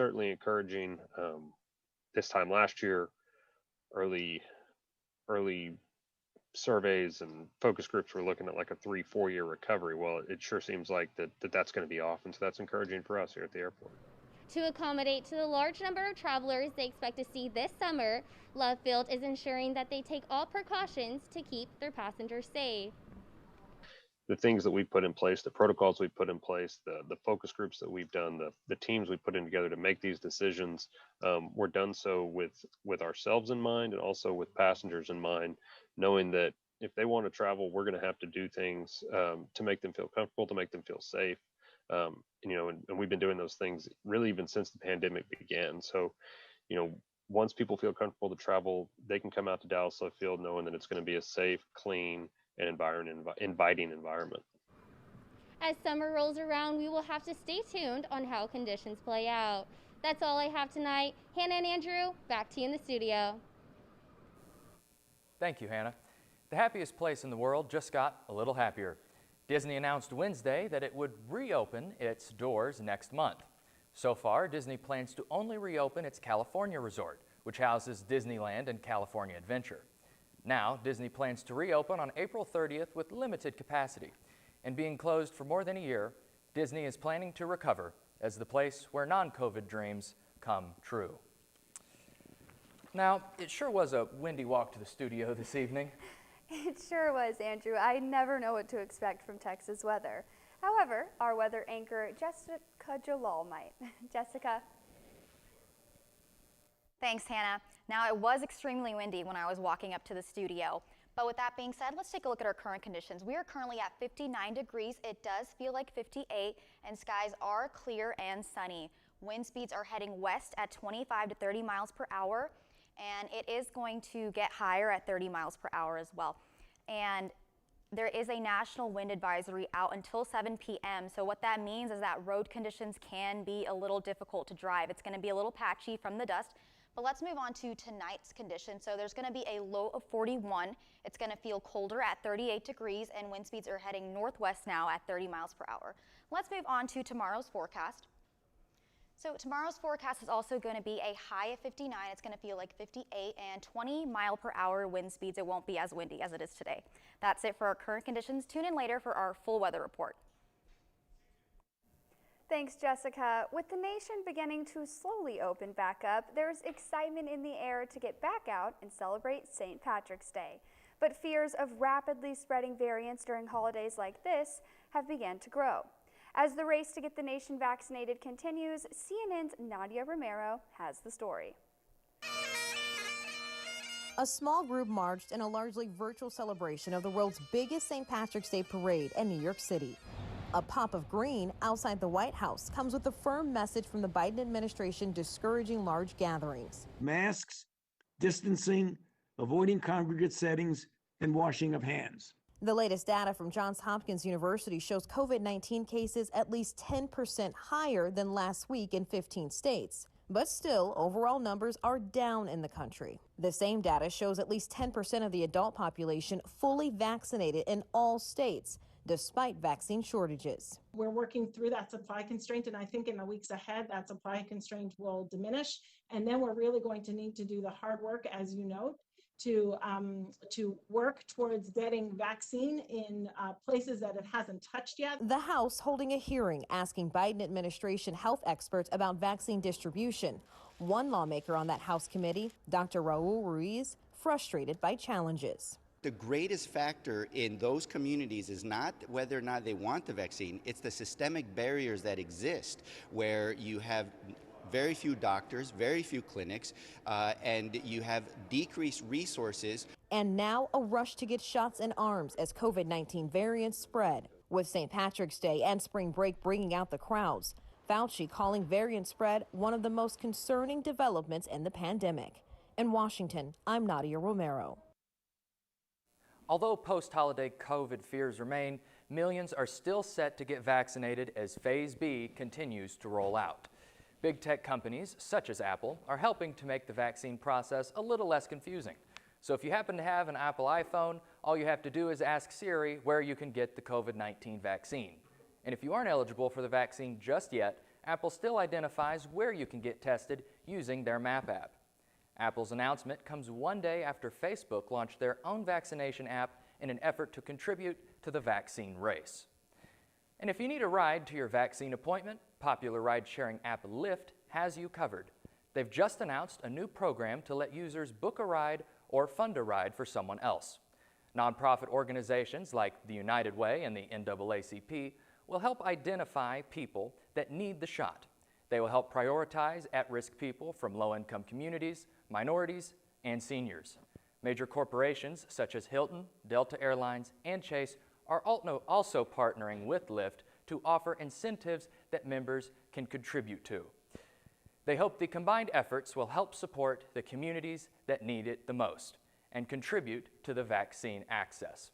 certainly encouraging. This time last year, early early surveys and focus groups were looking at like a 3-4 year recovery. Well, it sure seems like that's going to be off, and so that's encouraging for us here at the airport. To accommodate to the large number of travelers they expect to see this summer, Love Field is ensuring that they take all precautions to keep their passengers safe. The things that we've put in place, the protocols we've put in place, the focus groups that we've done, the teams we put in together to make these decisions, we're done so with ourselves in mind and also with passengers in mind, knowing that if they want to travel, we're going to have to do things to make them feel comfortable, to make them feel safe. And we've been doing those things really even since the pandemic began. So, once people feel comfortable to travel, they can come out to Dallas Love Field knowing that it's going to be a safe, clean, and inviting environment. As summer rolls around, we will have to stay tuned on how conditions play out. That's all I have tonight. Hannah and Andrew, back to you in the studio. Thank you, Hannah. The happiest place in the world just got a little happier. Disney announced Wednesday that it would reopen its doors next month. So far, Disney plans to only reopen its California resort, which houses Disneyland and California Adventure. Now, Disney plans to reopen on April 30th with limited capacity. And being closed for more than a year, Disney is planning to recover as the place where non-COVID dreams come true. Now, it sure was a windy walk to the studio this evening. It sure was, Andrew. I never know what to expect from Texas weather. However, our weather anchor, Jessica Jalal, might. Jessica? Thanks, Hannah. Now, it was extremely windy when I was walking up to the studio. But with that being said, let's take a look at our current conditions. We are currently at 59 degrees. It does feel like 58, and skies are clear and sunny. Wind speeds are heading west at 25 to 30 miles per hour, and it is going to get higher at 30 miles per hour as well. And there is a national wind advisory out until 7 p.m. So what that means is that road conditions can be a little difficult to drive. It's going to be a little patchy from the dust. But let's move on to tonight's conditions. So there's going to be a low of 41. It's going to feel colder at 38 degrees, and wind speeds are heading northwest now at 30 miles per hour. Let's move on to tomorrow's forecast. So tomorrow's forecast is also going to be a high of 59. It's going to feel like 58 and 20 mile per hour wind speeds. It won't be as windy as it is today. That's it for our current conditions. Tune in later for our full weather report. Thanks, Jessica. With the nation beginning to slowly open back up, there's excitement in the air to get back out and celebrate St. Patrick's Day. But fears of rapidly spreading variants during holidays like this have begun to grow. As the race to get the nation vaccinated continues, CNN's Nadia Romero has the story. A small group marched in a largely virtual celebration of the world's biggest St. Patrick's Day parade in New York City. A pop of green outside the White House comes with a firm message from the Biden administration discouraging large gatherings. Masks, distancing, avoiding congregate settings, and washing of hands. The latest data from Johns Hopkins University shows COVID-19 cases at least 10% higher than last week in 15 states. But still, overall numbers are down in the country. The same data shows at least 10% of the adult population fully vaccinated in all states, despite vaccine shortages. We're working through that supply constraint, and I think in the weeks ahead that supply constraint will diminish, and then we're really going to need to do the hard work, as you note, to work towards getting vaccine in places that it hasn't touched yet. The House holding a hearing asking Biden administration health experts about vaccine distribution. One lawmaker on that House committee, Dr. Raul Ruiz, frustrated by challenges. The greatest factor in those communities is not whether or not they want the vaccine, it's the systemic barriers that exist where you have very few doctors, very few clinics, and you have decreased resources. And now a rush to get shots in arms as COVID-19 variants spread. With St. Patrick's Day and spring break bringing out the crowds, Fauci calling variant spread one of the most concerning developments in the pandemic. In Washington, I'm Nadia Romero. Although post-holiday COVID fears remain, millions are still set to get vaccinated as Phase B continues to roll out. Big tech companies, such as Apple, are helping to make the vaccine process a little less confusing. So if you happen to have an Apple iPhone, all you have to do is ask Siri where you can get the COVID-19 vaccine. And if you aren't eligible for the vaccine just yet, Apple still identifies where you can get tested using their Map app. Apple's announcement comes one day after Facebook launched their own vaccination app in an effort to contribute to the vaccine race. And if you need a ride to your vaccine appointment, popular ride-sharing app Lyft has you covered. They've just announced a new program to let users book a ride or fund a ride for someone else. Nonprofit organizations like the United Way and the NAACP will help identify people that need the shot. They will help prioritize at-risk people from low-income communities, minorities, and seniors. Major corporations such as Hilton, Delta Airlines, and Chase are also partnering with Lyft to offer incentives that members can contribute to. They hope the combined efforts will help support the communities that need it the most and contribute to the vaccine access.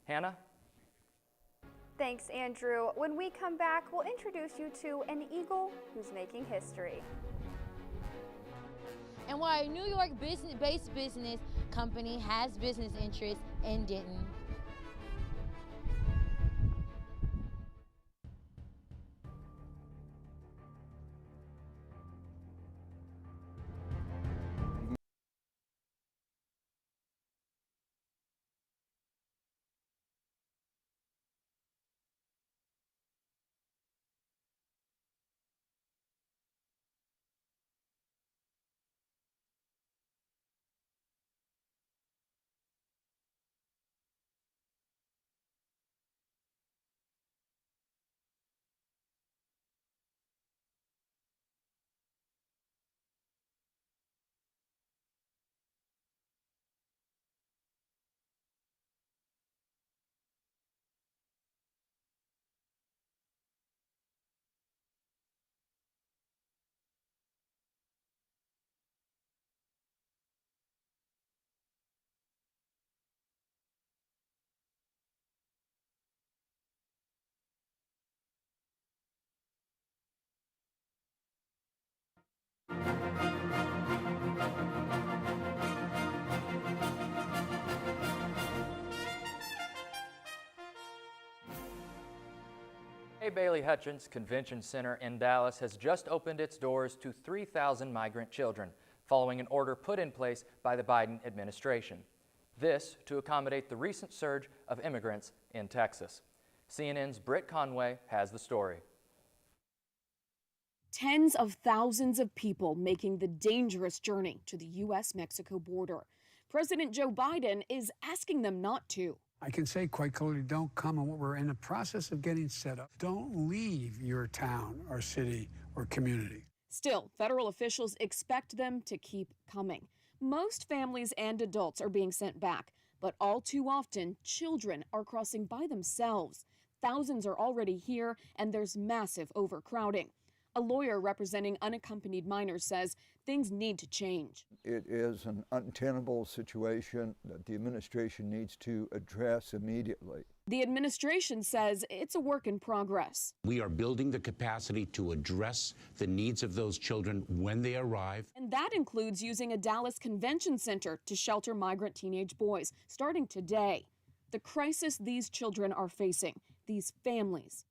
Hannah? Thanks, Andrew. When we come back, we'll introduce you to an eagle who's making history. And why a New York-based business company has business interests in Denton. A. Bailey Hutchins Convention Center in Dallas has just opened its doors to 3,000 migrant children, following an order put in place by the Biden administration. This to accommodate the recent surge of immigrants in Texas. CNN's Britt Conway has the story. Tens of thousands of people making the dangerous journey to the U.S.-Mexico border. President Joe Biden is asking them not to. I can say quite clearly, don't come, and what we're in the process of getting set up. Don't leave your town or city or community. Still, federal officials expect them to keep coming. Most families and adults are being sent back, but all too often, children are crossing by themselves. Thousands are already here, and there's massive overcrowding. A lawyer representing unaccompanied minors says things need to change. It is an untenable situation that the administration needs to address immediately. The administration says it's a work in progress. We are building the capacity to address the needs of those children when they arrive. And that includes using a Dallas convention center to shelter migrant teenage boys, starting today. The crisis these children are facing, these families,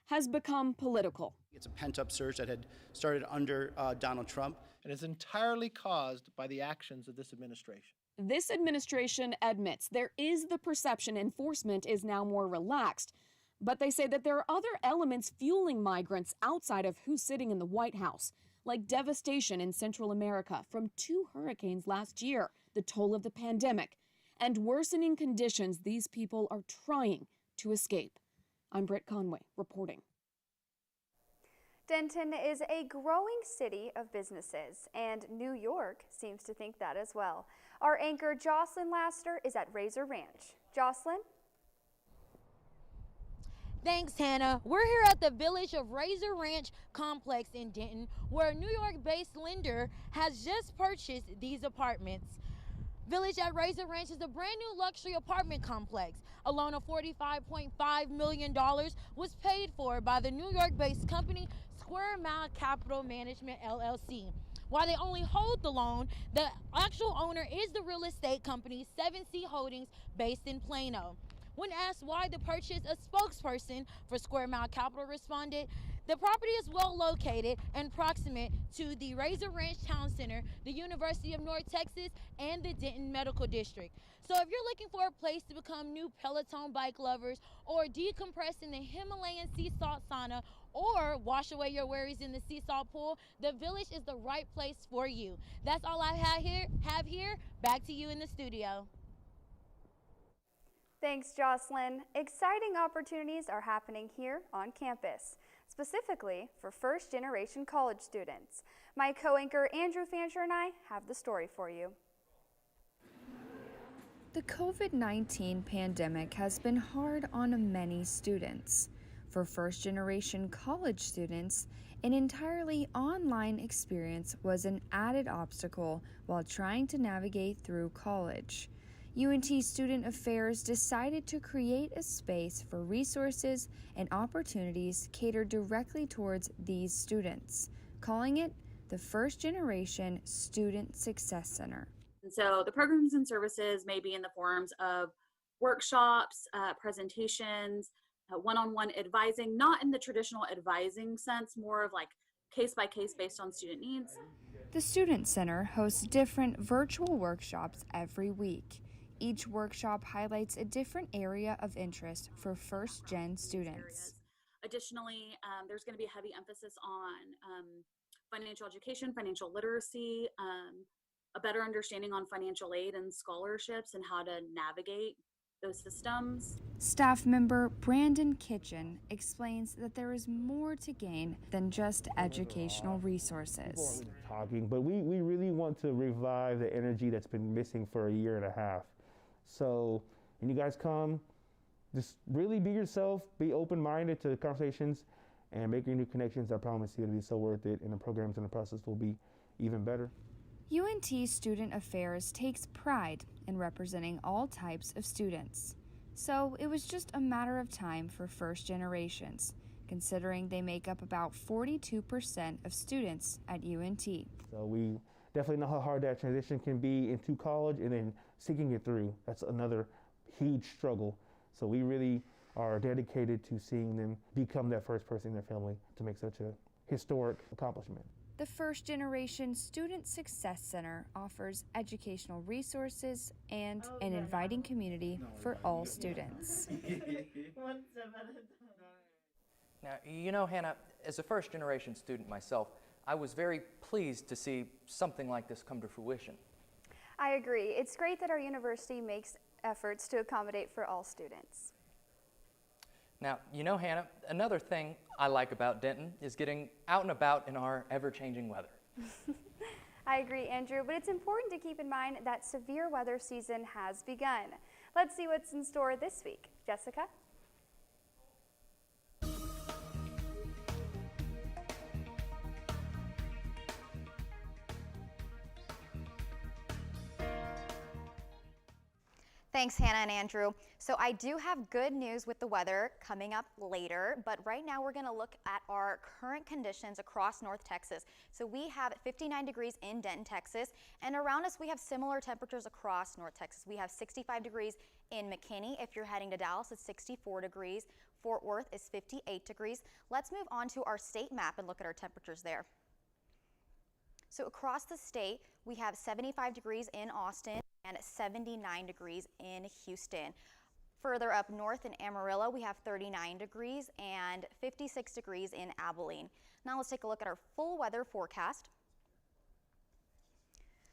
has become political. It's a pent-up surge that had started under Donald Trump. And is entirely caused by the actions of this administration. This administration admits there is the perception enforcement is now more relaxed, but they say that there are other elements fueling migrants outside of who's sitting in the White House, like devastation in Central America from 2 hurricanes last year, the toll of the pandemic, and worsening conditions these people are trying to escape. I'm Britt Conway reporting. Denton is a growing city of businesses, and New York seems to think that as well. Our anchor Jocelyn Laster is at Razor Ranch. Jocelyn? Thanks, Hannah. We're here at the Village of Razor Ranch complex in Denton, where a New York-based lender has just purchased these apartments. Village at Razor Ranch is a brand new luxury apartment complex. A loan of $45.5 million was paid for by the New York-based company Square Mile Capital Management, LLC. While they only hold the loan, the actual owner is the real estate company 7C Holdings, based in Plano. When asked why the purchase, a spokesperson for Square Mile Capital responded, the property is well located and proximate to the Razor Ranch Town Center, the University of North Texas, and the Denton Medical District. So if you're looking for a place to become new Peloton bike lovers, or decompress in the Himalayan sea salt sauna, or wash away your worries in the sea salt pool, the Village is the right place for you. That's all I have here. Back to you in the studio. Thanks, Jocelyn. Exciting opportunities are happening here on campus, specifically for first-generation college students. My co-anchor Andrew Fancher and I have the story for you. The COVID-19 pandemic has been hard on many students. For first-generation college students, an entirely online experience was an added obstacle while trying to navigate through college. UNT Student Affairs decided to create a space for resources and opportunities catered directly towards these students, calling it the First Generation Student Success Center. And so the programs and services may be in the forms of workshops, presentations, one-on-one advising, not in the traditional advising sense, more of like case-by-case based on student needs. The Student Center hosts different virtual workshops every week. Each workshop highlights a different area of interest for first-gen students. Additionally, there's going to be a heavy emphasis on financial education, financial literacy, a better understanding on financial aid and scholarships and how to navigate those systems. Staff member Brandon Kitchen explains that there is more to gain than just educational resources. But we really want to revive the energy that's been missing for a year and a half. So when you guys come, just really be yourself, be open-minded to conversations, and make your new connections. I promise you it'll be so worth it, and the programs and the process will be even better. UNT Student Affairs takes pride in representing all types of students. So it was just a matter of time for first generations, considering they make up about 42% of students at UNT. So we definitely know how hard that transition can be into college and then seeking it through. That's another huge struggle. So we really are dedicated to seeing them become that first person in their family to make such a historic accomplishment. The First Generation Student Success Center offers educational resources and an inviting community for all students. Now, you know, Hannah, as a first-generation student myself, I was very pleased to see something like this come to fruition. I agree. It's great that our university makes efforts to accommodate for all students. Now, you know, Hannah, another thing I like about Denton is getting out and about in our ever-changing weather. I agree, Andrew, but it's important to keep in mind that severe weather season has begun. Let's see what's in store this week. Jessica? Thanks, Hannah and Andrew. So I do have good news with the weather coming up later, but right now we're going to look at our current conditions across North Texas. So we have 59 degrees in Denton, Texas, and around us we have similar temperatures across North Texas. We have 65 degrees in McKinney. If you're heading to Dallas, it's 64 degrees. Fort Worth is 58 degrees. Let's move on to our state map and look at our temperatures there. So across the state, we have 75 degrees in Austin and 79 degrees in Houston. Further up north in Amarillo, we have 39 degrees and 56 degrees in Abilene. Now let's take a look at our full weather forecast.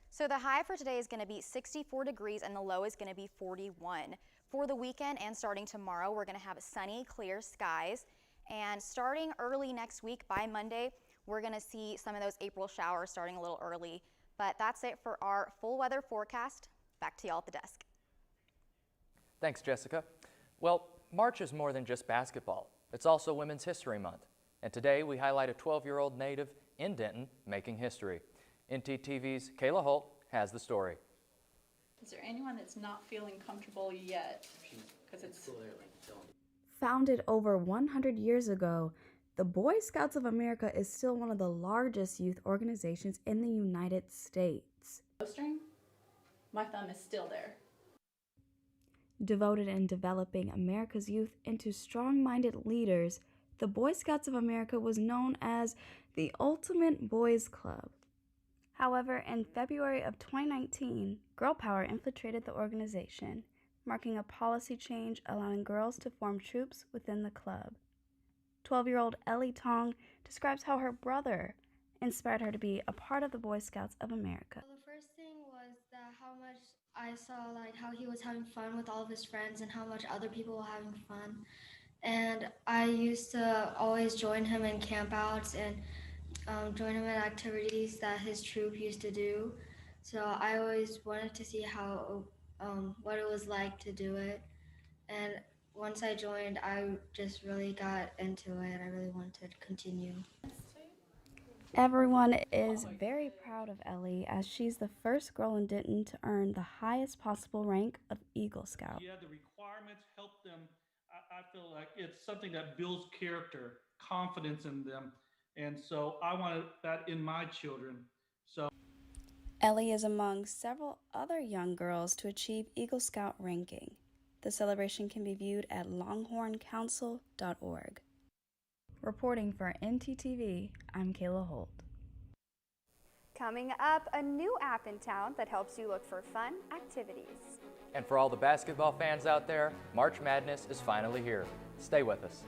So the high for today is going to be 64 degrees and the low is going to be 41. For the weekend and starting tomorrow, we're going to have sunny, clear skies. And starting early next week by Monday, we're going to see some of those April showers starting a little early. But that's it for our full weather forecast. Back to y'all at the desk. Thanks, Jessica. Well, March is more than just basketball. It's also Women's History Month. And today we highlight a 12-year-old native in Denton making history. ntTV's Kayla Holt has the story. Is there anyone that's not feeling comfortable yet? Because it's founded over 100 years ago, the Boy Scouts of America is still one of the largest youth organizations in the United States. String, my thumb is still there. Devoted in developing America's youth into strong-minded leaders, the Boy Scouts of America was known as the ultimate boys club. However, in February of 2019, girl power infiltrated the organization, marking a policy change allowing girls to form troops within the club. 12-year-old Ellie Tong describes how her brother inspired her to be a part of the Boy Scouts of America. Well, the first thing was that how much I saw, like how he was having fun with all of his friends and how much other people were having fun. And I used to always join him in campouts and join him in activities that his troop used to do. So I always wanted to see how what it was like to do it. And once I joined, I just really got into it. I really wanted to continue. Everyone is very proud of Ellie as she's the first girl in Denton to earn the highest possible rank of Eagle Scout. Yeah, the requirements help them. I feel like it's something that builds character, confidence in them. And so I wanted that in my children. So Ellie is among several other young girls to achieve Eagle Scout ranking. The celebration can be viewed at longhorncouncil.org. Reporting for ntTV, I'm Kayla Holt. Coming up, a new app in town that helps you look for fun activities. And for all the basketball fans out there, March Madness is finally here. Stay with us.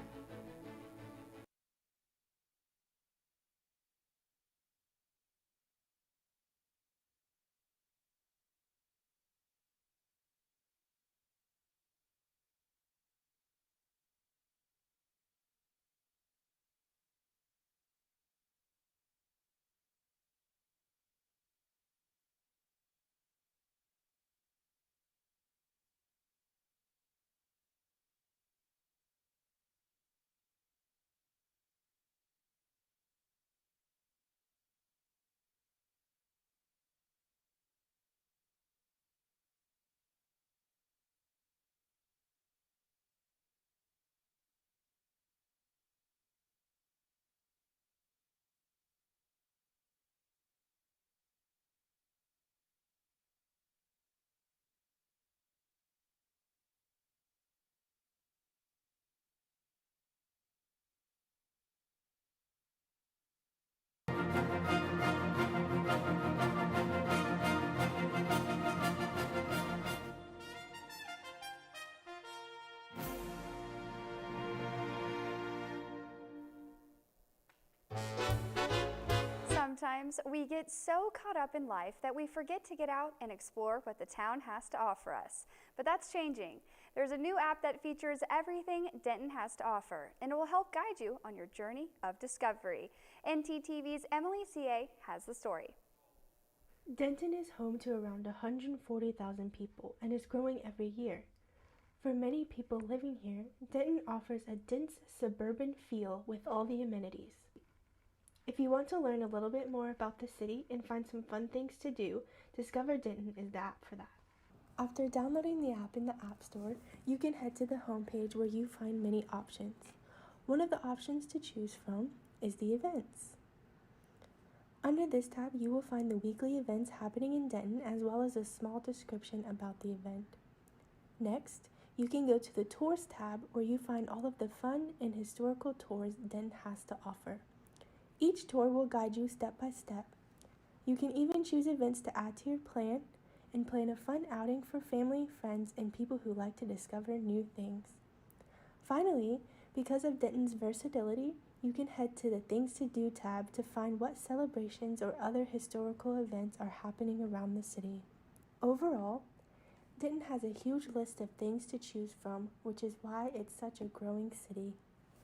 Sometimes we get so caught up in life that we forget to get out and explore what the town has to offer us. But that's changing. There's a new app that features everything Denton has to offer, and it will help guide you on your journey of discovery. ntTV's Emily C.A. has the story. Denton is home to around 140,000 people and is growing every year. For many people living here, Denton offers a dense suburban feel with all the amenities. If you want to learn a little bit more about the city and find some fun things to do, Discover Denton is the app for that. After downloading the app in the App Store, you can head to the homepage where you find many options. One of the options to choose from is the events. Under this tab, you will find the weekly events happening in Denton as well as a small description about the event. Next, you can go to the Tours tab where you find all of the fun and historical tours Denton has to offer. Each tour will guide you step by step. You can even choose events to add to your plan and plan a fun outing for family, friends, and people who like to discover new things. Finally, because of Denton's versatility, you can head to the Things to Do tab to find what celebrations or other historical events are happening around the city. Overall, Denton has a huge list of things to choose from, which is why it's such a growing city.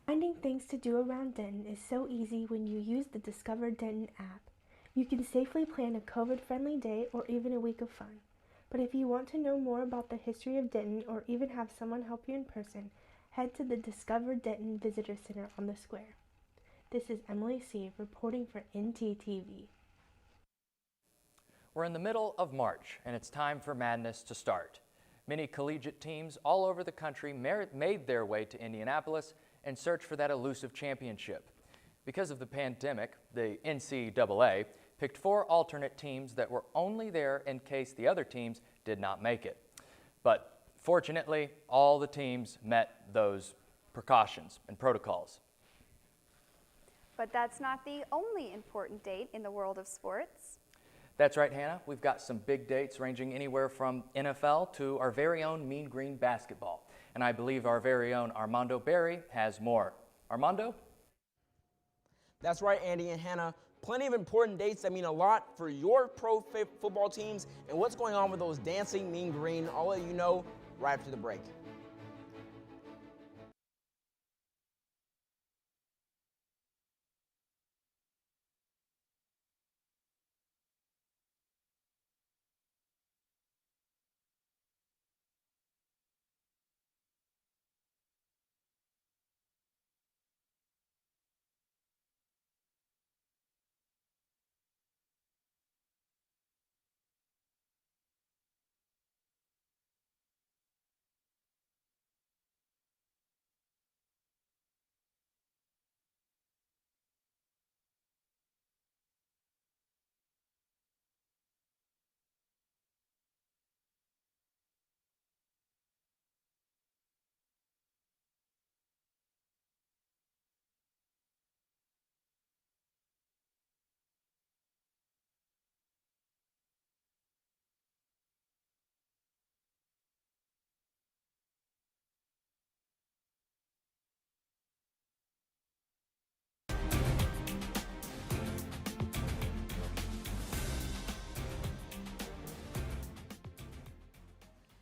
Finding things to do around Denton is so easy when you use the Discover Denton app. You can safely plan a COVID-friendly day or even a week of fun. But if you want to know more about the history of Denton or even have someone help you in person, head to the Discover Denton Visitor Center on the square. This is Emily C. reporting for ntTV. We're in the middle of March, and it's time for Madness to start. Many collegiate teams all over the country made their way to Indianapolis and search for that elusive championship. Because of the pandemic, the NCAA picked 4 alternate teams that were only there in case the other teams did not make it. But Fortunately, all the teams met those precautions and protocols. But that's not the only important date in the world of sports. That's right, Hannah. We've got some big dates ranging anywhere from NFL to our very own Mean Green basketball. And I believe our very own Armando Berry has more. Armando? That's right, Andy and Hannah. Plenty of important dates that mean a lot for your pro football teams and what's going on with those dancing Mean Green. I'll let you know right after the break.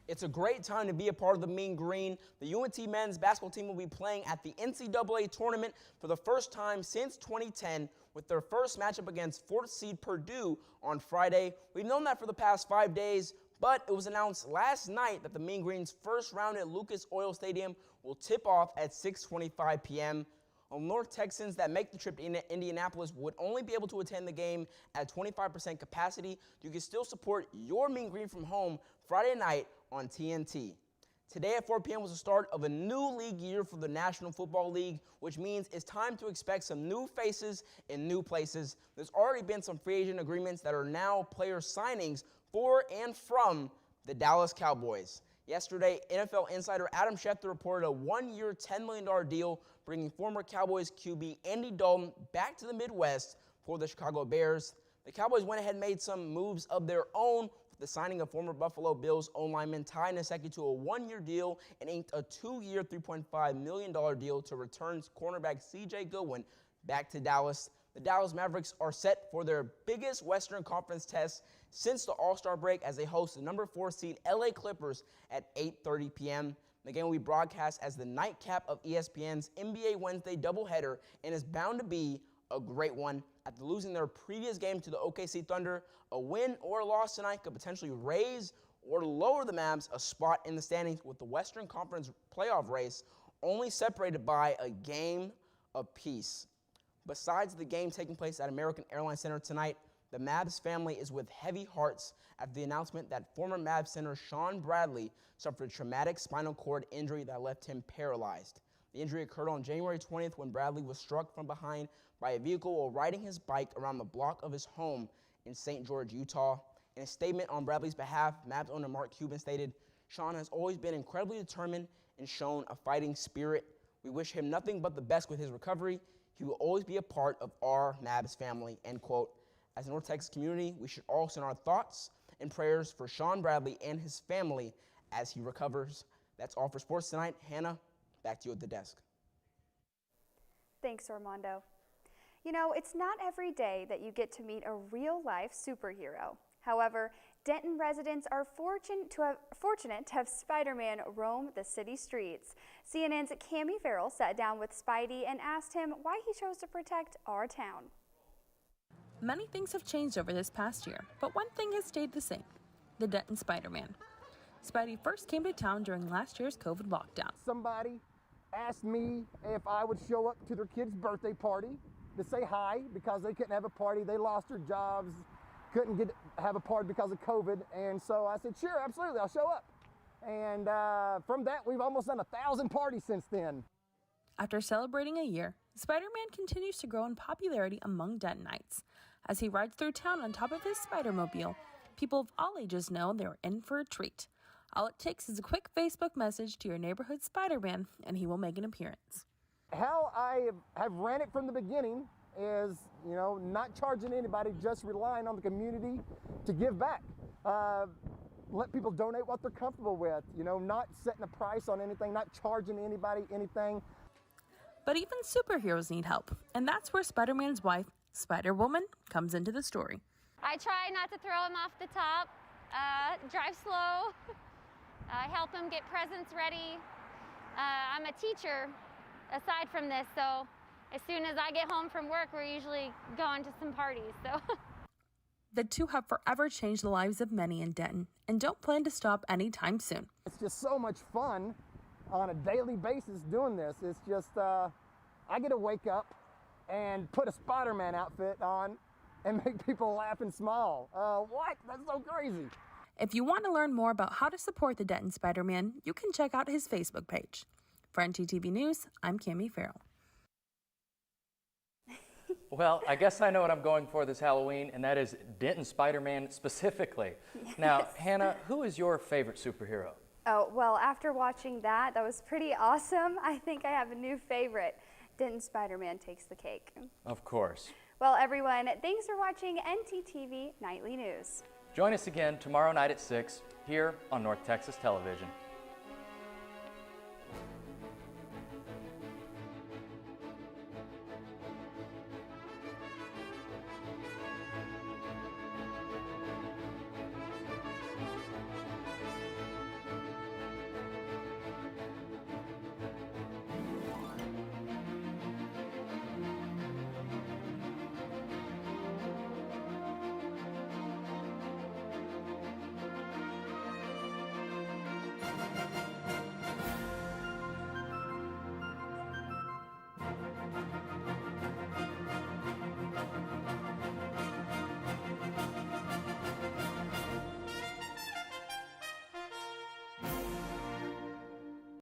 It's a great time to be a part of the Mean Green. The UNT men's basketball team will be playing at the NCAA tournament for the first time since 2010 with their first matchup against 4th seed Purdue on Friday. We've known that for the past 5 days, but it was announced last night that the Mean Green's first round at Lucas Oil Stadium will tip off at 6:25 p.m. North Texans that make the trip to Indianapolis would only be able to attend the game at 25% capacity. You can still support your Mean Green from home Friday night on TNT. Today at 4 p.m. was the start of a new league year for the National Football League, which means it's time to expect some new faces in new places. There's already been some free agent agreements that are now player signings for and from the Dallas Cowboys. Yesterday, NFL insider Adam Schefter reported a one-year, $10 million deal bringing former Cowboys QB Andy Dalton back to the Midwest for the Chicago Bears. The Cowboys went ahead and made some moves of their own with the signing of former Buffalo Bills O-lineman Ty Nsekhe to a one-year deal and inked a two-year, $3.5 million deal to return cornerback C.J. Goodwin back to Dallas. The Dallas Mavericks are set for their biggest Western Conference test since the All-Star break as they host the number 4 seed LA Clippers at 8:30 p.m. The game will be broadcast as the nightcap of ESPN's NBA Wednesday doubleheader and is bound to be a great one. After losing their previous game to the OKC Thunder, a win or a loss tonight could potentially raise or lower the Mavs a spot in the standings, with the Western Conference playoff race only separated by a game apiece. Besides the game taking place at American Airlines Center tonight, the Mavs family is with heavy hearts after the announcement that former Mavs center Sean Bradley suffered a traumatic spinal cord injury that left him paralyzed. The injury occurred on January 20th when Bradley was struck from behind by a vehicle while riding his bike around the block of his home in St. George, Utah. In a statement on Bradley's behalf, Mavs owner Mark Cuban stated, "Sean has always been incredibly determined and shown a fighting spirit. We wish him nothing but the best with his recovery. He will always be a part of our Mavs family," end quote. As a North Texas community, we should all send our thoughts and prayers for Sean Bradley and his family as he recovers. That's all for sports tonight. Hannah, back to you at the desk. Thanks, Armando. You know, it's not every day that you get to meet a real-life superhero. However, Denton residents are fortunate to have Spider-Man roam the city streets. CNN's Cammie Farrell sat down with Spidey and asked him why he chose to protect our town. Many things have changed over this past year, but one thing has stayed the same: the Denton Spider-Man. Spidey first came to town during last year's COVID lockdown. Somebody asked me if I would show up to their kid's birthday party to say hi because they couldn't have a party. They lost their jobs, couldn't have a party because of COVID. And so I said, sure, absolutely, I'll show up. And from that, we've almost done 1,000 parties since then. After celebrating a year, Spider-Man continues to grow in popularity among Dentonites. As he rides through town on top of his Spider-Mobile, people of all ages know they're in for a treat. All it takes is a quick Facebook message to your neighborhood Spider-Man, and he will make an appearance. How I have ran it from the beginning is, not charging anybody, just relying on the community to give back. Let people donate what they're comfortable with, not setting a price on anything, not charging anybody anything. But even superheroes need help, and that's where Spider-Man's wife, Spider-Woman, comes into the story. I try not to throw him off the top, drive slow, help him get presents ready. I'm a teacher aside from this, so as soon as I get home from work, we're usually going to some parties. So. The two have forever changed the lives of many in Denton and don't plan to stop anytime soon. It's just so much fun on a daily basis doing this. It's just, I get to wake up and put a Spider-Man outfit on and make people laugh and smile. What? That's so crazy. If you want to learn more about how to support the Denton Spider-Man, you can check out his Facebook page. For ntTV News, I'm Cami Farrell. Well, I guess I know what I'm going for this Halloween, and that is Denton Spider-Man specifically. Yes. Now, Hannah, who is your favorite superhero? Oh, well, after watching that was pretty awesome. I think I have a new favorite. Denton Spider-Man takes the cake. Of course. Well, everyone, thanks for watching ntTV Nightly News. Join us again tomorrow night at 6 here on North Texas Television.